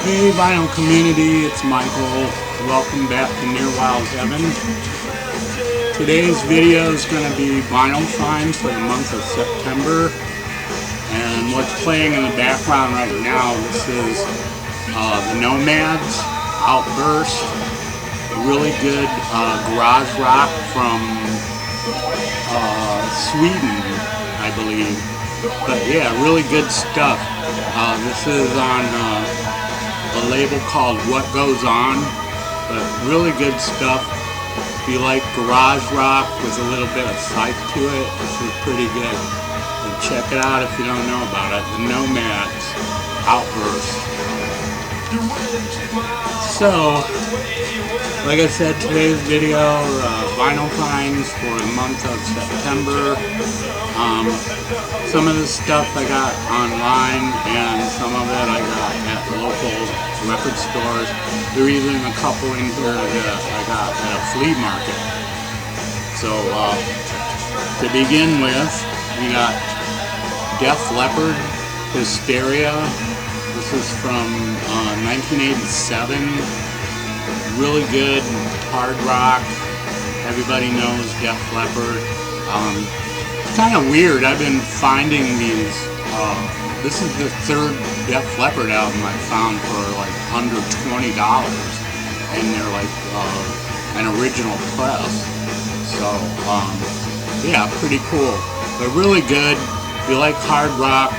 Hey vinyl community, it's Michael. Welcome back to Near Wild Heaven. Today's video is going to be vinyl finds for the month of September. And what's playing in the background right now, this is the Nomads, Outburst. Really good garage rock from Sweden, I believe. But yeah, really good stuff. This is on a label called What Goes On, but really good stuff. If you like garage rock with a little bit of psych to it, this is pretty good. And check it out if you don't know about it. The Nomads, Outburst. So, like I said, today's video, vinyl finds for the month of September. Some of this stuff I got online, and some of it I got at local record stores. There are even a couple in here that I got at a flea market. So, to begin with, we got Def Leppard, Hysteria. This is from 1987. Really good hard rock. Everybody knows Def Leppard. It's kind of weird. I've been finding these. This is the third Def Leppard album I found for like under $20, and they're like an original press. So yeah, pretty cool. But really good. If you like hard rock,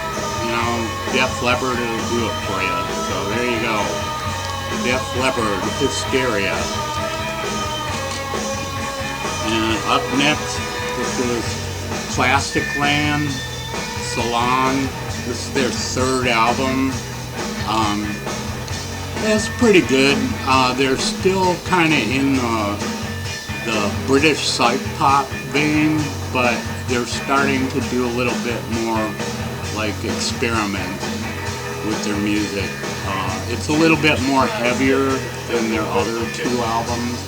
you know, Def Leppard will do it for you. So there you go. Def Leppard, Hysteria. And up next, this is Plasticland, Salon. This is their third album. It's pretty good. They're still kind of in the British psych pop vein, but they're starting to do a little bit more like experiment with their music. It's a little bit more heavier than their other two albums,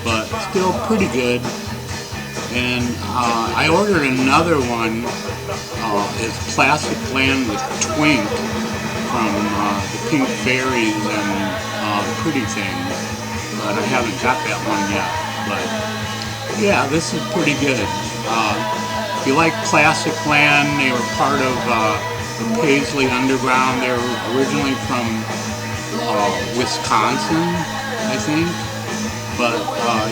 but still pretty good. And I ordered another one. It's Plasticland with Twink from the Pink Fairies and Pretty Things, but I haven't got that one yet. But yeah, this is pretty good. If you like Plasticland, they were part of the Paisley Underground. They were originally from Wisconsin, I think. But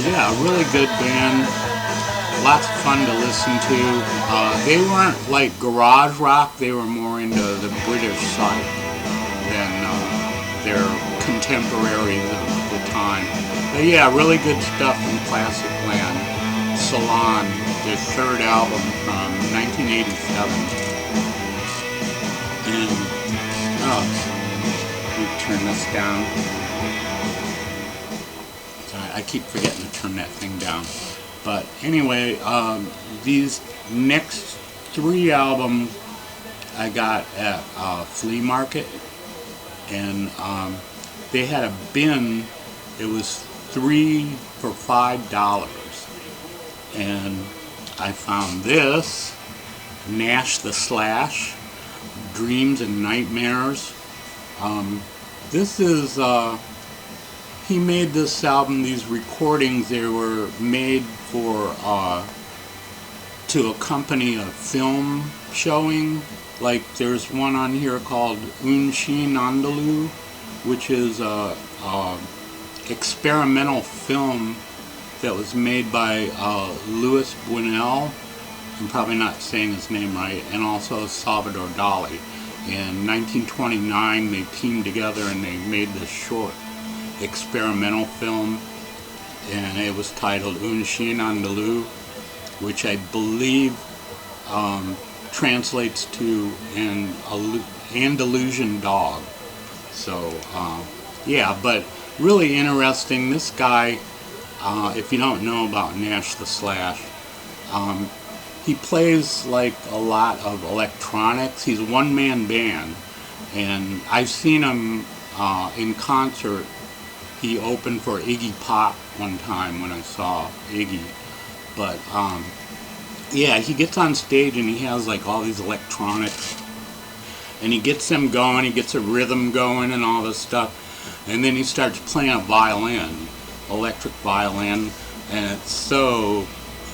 yeah, really good band. Lots of fun to listen to. They weren't like garage rock, they were more into the British side than their contemporaries of the time. But yeah, really good stuff from Plasticland. Salon, their third album from 1987. And, let me turn this down. Sorry, I keep forgetting to turn that thing down. But anyway, these next three albums I got at Flea Market, and they had a bin. It was 3 for $5, and I found this Nash the Slash, Dreams and Nightmares. This is he made this album, these recordings, they were made for to accompany a film showing. Like there's one on here called Unshin Andalou, which is a experimental film that was made by Louis Buñuel, I'm probably not saying his name right, and also Salvador Dali. In 1929 they teamed together and they made this short experimental film, and it was titled Unshin Andalou, which I believe translates to an Andalusian dog. So yeah, but really interesting. This guy, if you don't know about Nash the Slash, he plays like a lot of electronics. He's a one-man band, and I've seen him in concert. He opened for Iggy Pop one time when I saw Iggy. But yeah, he gets on stage and he has like all these electronics, and he gets them going, he gets a rhythm going and all this stuff. and then he starts playing a violin, electric violin, and it's so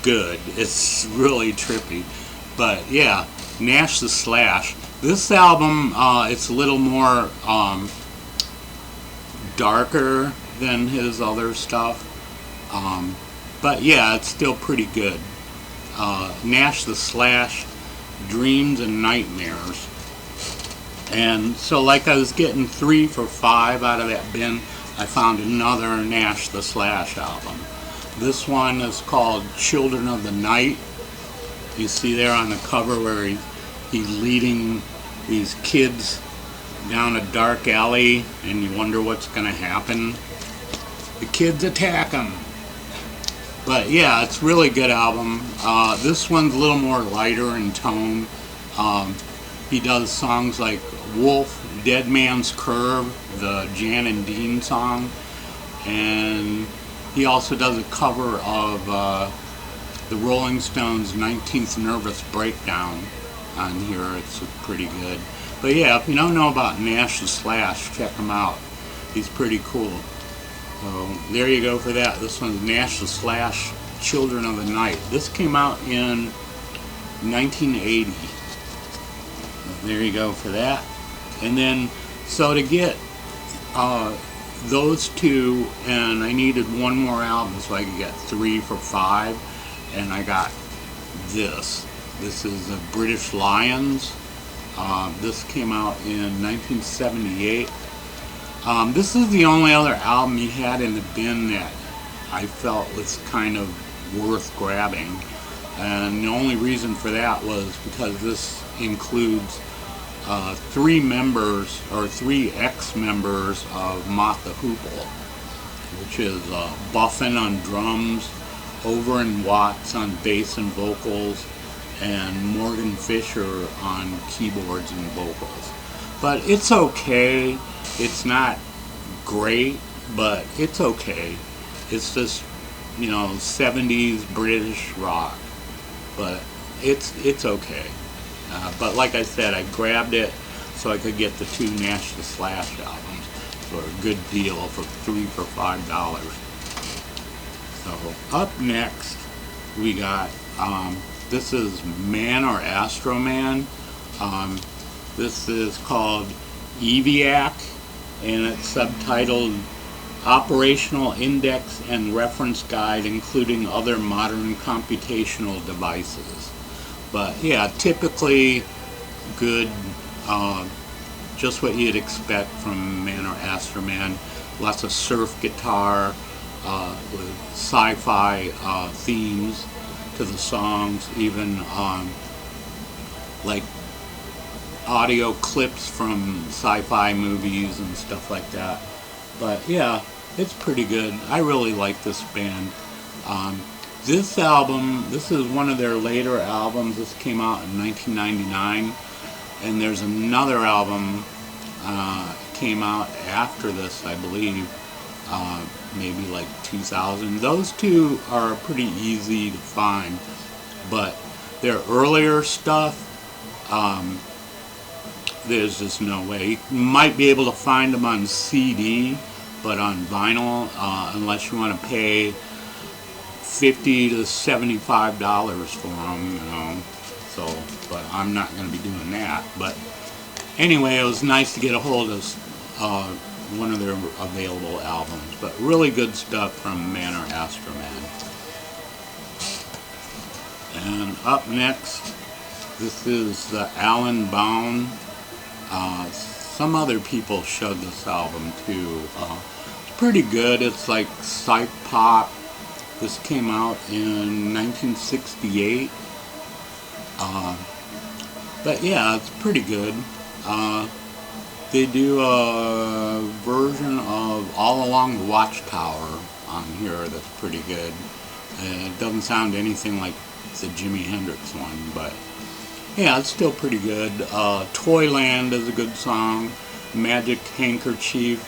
good. It's really trippy. But yeah, Nash the Slash. This album, it's a little more darker than his other stuff. But yeah, it's still pretty good. Nash the Slash, Dreams and Nightmares. And so like I was getting 3 for $5 out of that bin, I found another Nash the Slash album. This one is called Children of the Night. You see there on the cover where he's leading these kids down a dark alley, and you wonder what's going to happen. The kids attack him. But yeah, it's a really good album. This one's a little more lighter in tone. He does songs like Wolf, Dead Man's Curve, the Jan and Dean song, and he also does a cover of the Rolling Stones' 19th Nervous Breakdown on here. It's pretty good. But yeah, if you don't know about Nash the Slash, check him out. He's pretty cool. So there you go for that. This one's Nash the Slash, Children of the Night. This came out in 1980. There you go for that. And then, so to get those two, and I needed one more album so I could get 3 for $5, and I got this. This is the British Lions. This came out in 1978. This is the only other album he had in the bin that I felt was kind of worth grabbing. And the only reason for that was because this includes 3 members, or 3 ex-members of Mott the Hoople, which is Buffin on drums, Over and Watts on bass and vocals, and Morgan Fisher on keyboards and vocals. But it's okay. It's not great, but it's okay. It's just, you know, 70s British rock. But it's okay. But like I said, I grabbed it so I could get the 2 Nash the Slash albums for a good deal for 3 for $5. So up next we got this is Man or Astroman. This is called EVIAC, and it's subtitled Operational Index and Reference Guide, including other modern computational devices. But yeah, typically good, just what you'd expect from Man or Astroman. Lots of surf guitar with sci-fi themes to the songs, even like audio clips from sci-fi movies and stuff like that. But yeah, it's pretty good. I really like this band. This album, this is one of their later albums. This came out in 1999, and there's another album came out after this, I believe, maybe like 2000. Those two are pretty easy to find, but their earlier stuff, there's just no way. You might be able to find them on CD, but on vinyl, unless you want to pay $50 to $75 for them, you know. So, but I'm not going to be doing that. But anyway, it was nice to get a hold of one of their available albums. But really good stuff from Man or Astroman. And up next, this is the Alan Baum. Some other people showed this album too. It's pretty good. It's like psych pop. This came out in 1968. But yeah, it's pretty good. They do a version of All Along the Watchtower on here that's pretty good. It doesn't sound anything like the Jimi Hendrix one, but yeah, it's still pretty good. Toyland is a good song. Magic Handkerchief.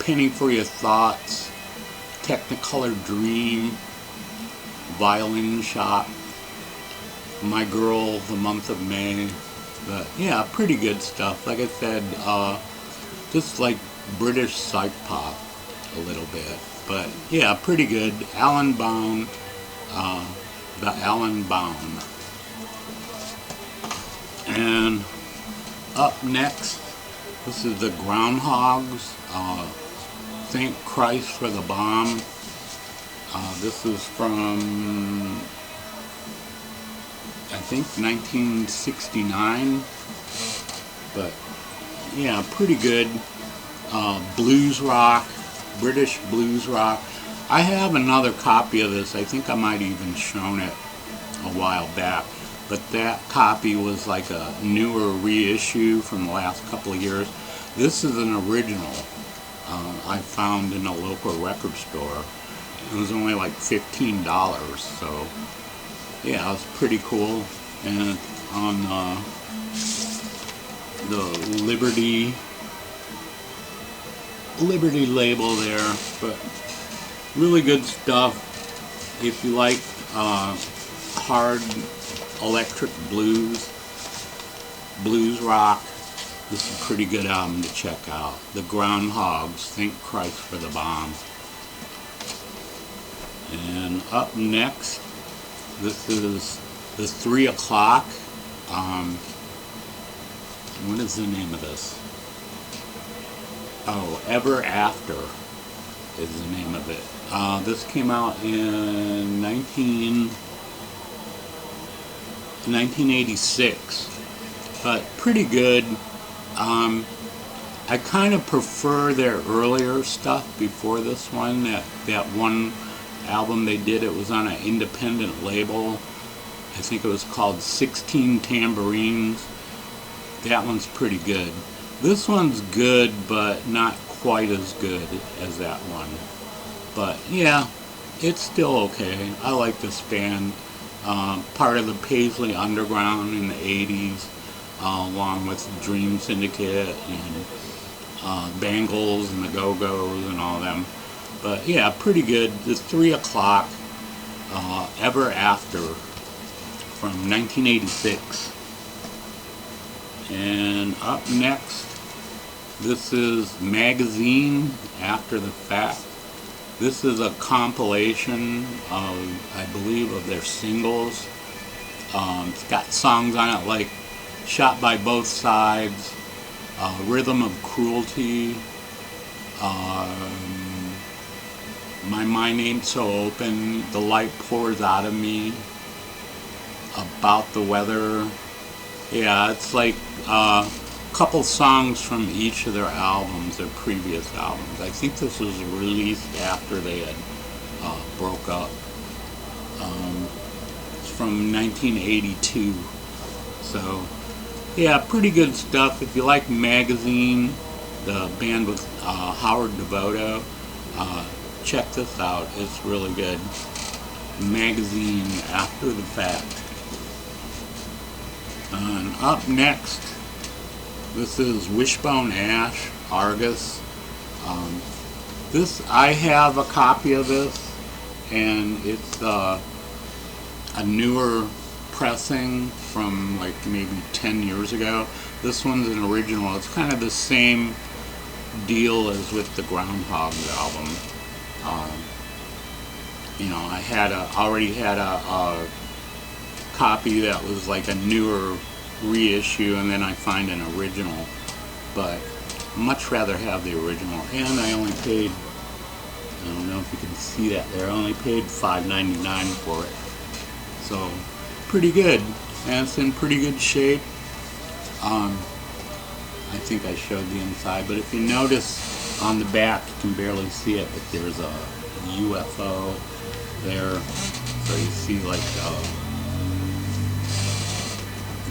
Penny for Your Thoughts. Technicolor Dream. Violin Shop. My Girl, The Month of May. But yeah, pretty good stuff. Like I said, just like British psych pop a little bit. But yeah, pretty good. Alan Bone, the Alan Bone. And up next, this is the Groundhogs. Thank Christ for the Bomb. This is from, I think, 1969. But yeah, pretty good. Blues rock, British blues rock. I have another copy of this. I think I might have even shown it a while back. But that copy was like a newer reissue from the last couple of years. This is an original I found in a local record store. It was only like $15, so yeah, it was pretty cool. And on the Liberty label there, but really good stuff. If you like hard electric blues rock, this is a pretty good album to check out. The Groundhogs, Thank Christ for the Bomb. And up next, this is the 3 o'clock. What is the name of this? Oh, Ever After is the name of it. This came out in 1986, but pretty good. I kind of prefer their earlier stuff before this one. That one album they did, it was on an independent label. I think it was called 16 Tambourines. That one's pretty good. This one's good, but not quite as good as that one. But yeah, it's still okay. I like this band. Part of the Paisley Underground in the 80s, along with Dream Syndicate and Bangles and the Go-Go's and all them. But yeah, pretty good. The 3 o'clock, Ever After from 1986. And up next, this is Magazine After the Fact. This is a compilation of, I believe, of their singles. It's got songs on it like Shot by Both Sides, Rhythm of Cruelty, My Mind Ain't So Open, The Light Pours Out of Me, About the Weather. Yeah, it's like a couple songs from each of their albums, their previous albums. I think this was released after they had broke up. It's from 1982. So, yeah, pretty good stuff. If you like Magazine, the band with Howard Devoto, check this out. It's really good. Magazine After the Fact. And up next, this is Wishbone Ash, Argus. I have a copy of this, and it's a newer pressing from like maybe 10 years ago. This one's an original. It's kind of the same deal as with the Groundhogs album. You know, I already had a copy that was like a newer reissue, and then I find an original, but much rather have the original. And I only paid, I don't know if you can see that there, I only paid $5.99 for it. So pretty good, and it's in pretty good shape. I think I showed the inside, but if you notice on the back, you can barely see it, but there's a UFO there, so you see like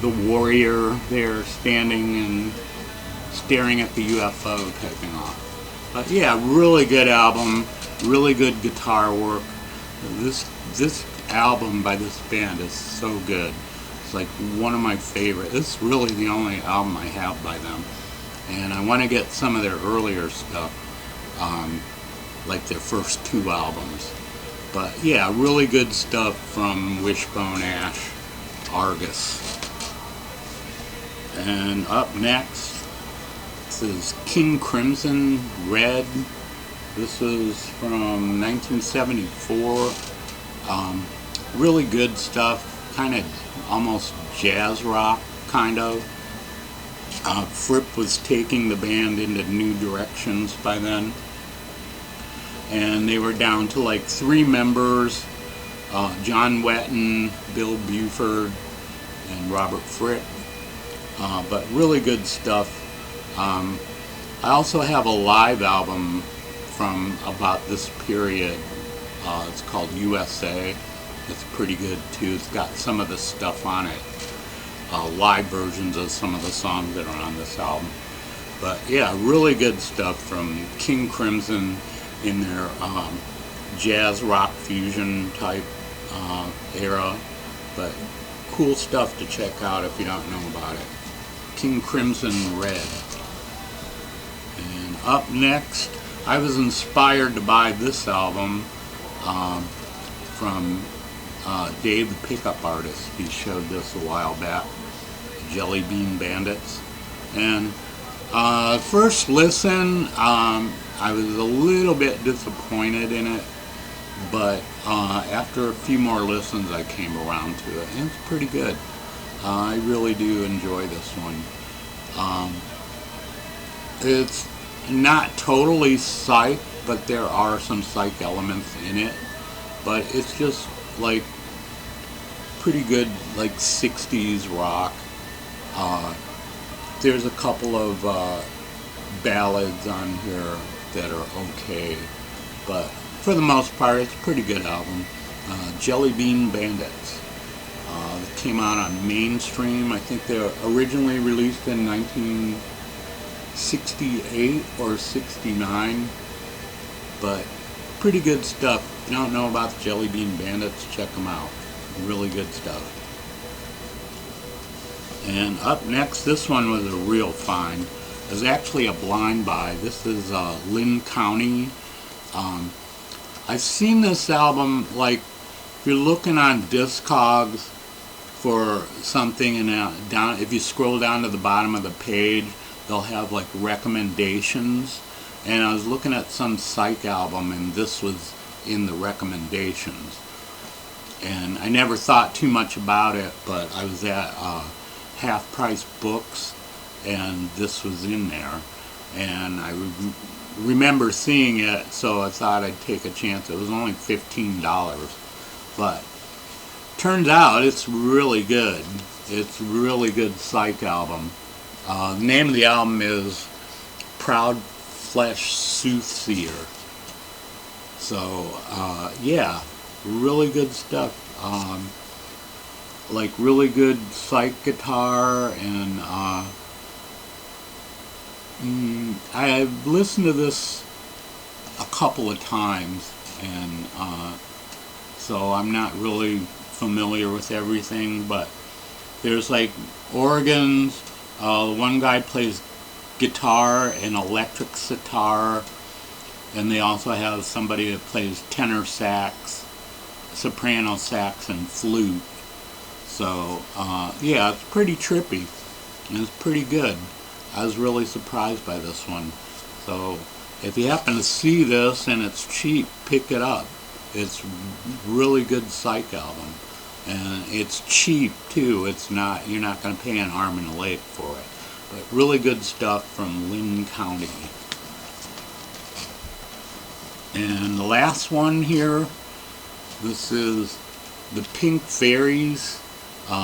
the warrior there standing and staring at the UFO taking off. But yeah, really good album, really good guitar work. This album by this band is so good. It's like one of my favorites. It's really the only album I have by them. And I want to get some of their earlier stuff, like their first 2 albums. But yeah, really good stuff from Wishbone Ash, Argus. And up next, next is King Crimson Red. This is from 1974. Really good stuff, kind of almost jazz rock, kind of. Fripp was taking the band into new directions by then. And they were down to like 3 members, John Wetton, Bill Buford, and Robert Fripp. But really good stuff. I also have a live album from about this period. It's called USA. It's pretty good too. It's got some of the stuff on it. Live versions of some of the songs that are on this album. But yeah, really good stuff from King Crimson in their jazz rock fusion type era. But cool stuff to check out if you don't know about it. King Crimson Red. And up next, I was inspired to buy this album from Dave the Pickup Artist. He showed this a while back, Jelly Bean Bandits. And first listen, I was a little bit disappointed in it, but after a few more listens I came around to it, and it's pretty good. I really do enjoy this one. It's not totally psych, but there are some psych elements in it, but it's just like pretty good, like 60s rock. There's a couple of ballads on here that are okay, but for the most part it's a pretty good album. Jelly Bean Bandits. It came out on Mainstream. I think they were originally released in 1968 or 69, but pretty good stuff. If you don't know about the Jelly Bean Bandits, check them out. Really good stuff. And up next, this one was a real find. It was actually a blind buy. This is Lyn County. I've seen this album, like, if you're looking on Discogs for something, and down, if you scroll down to the bottom of the page, they'll have like recommendations. And I was looking at some psych album, and this was in the recommendations. And I never thought too much about it, but I was at Half Price Books, and this was in there. And I remember seeing it, so I thought I'd take a chance. It was only $15, but turns out it's really good. It's a really good psych album. The name of the album is Proud Flesh Soothsayer. So yeah, really good stuff. Like really good psych guitar, and I've listened to this a couple of times, and so I'm not really familiar with everything, but there's like organs. One guy plays guitar and electric sitar, and they also have somebody that plays tenor sax, soprano sax, and flute. So yeah, it's pretty trippy, and it's pretty good. I was really surprised by this one. So if you happen to see this and it's cheap, pick it up. It's really good psych album, and it's cheap too. It's not, you're not going to pay an arm and a leg for it. But really good stuff from Lyn County. And the last one here, this is the Pink Fairies,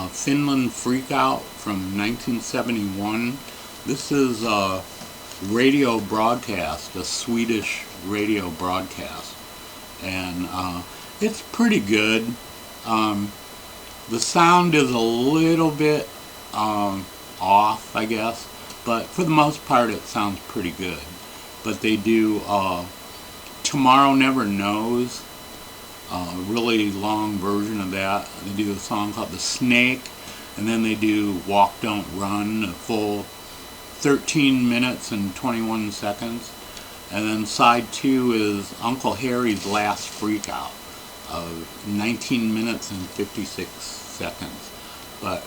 Finland Freakout from 1971. This is a radio broadcast, a Swedish radio broadcast, and it's pretty good. The sound is a little bit off, I guess, but for the most part it sounds pretty good. But they do Tomorrow Never Knows, a really long version of that. They do a song called The Snake, and then they do Walk Don't Run, a full 13 minutes and 21 seconds. And then side 2 is Uncle Harry's Last Freakout of 19 minutes and 56 seconds. But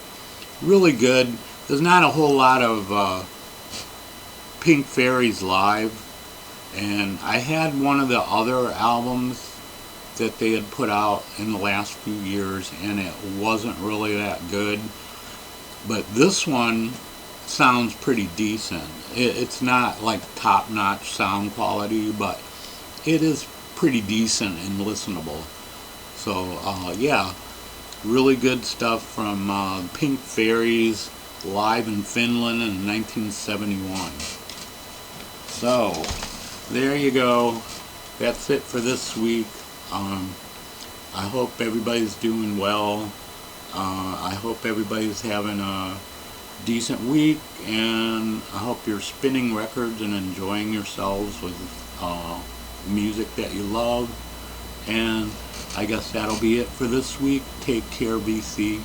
really good. There's not a whole lot of Pink Fairies live, and I had one of the other albums that they had put out in the last few years, and it wasn't really that good. But this one sounds pretty decent. It's not like top-notch sound quality, but it is pretty decent and listenable. So yeah, really good stuff from Pink Fairies live in Finland in 1971. So there you go. That's it for this week. I hope everybody's doing well. I hope everybody's having a decent week, and I hope you're spinning records and enjoying yourselves with music that you love. And I guess that'll be it for this week. Take care, BC.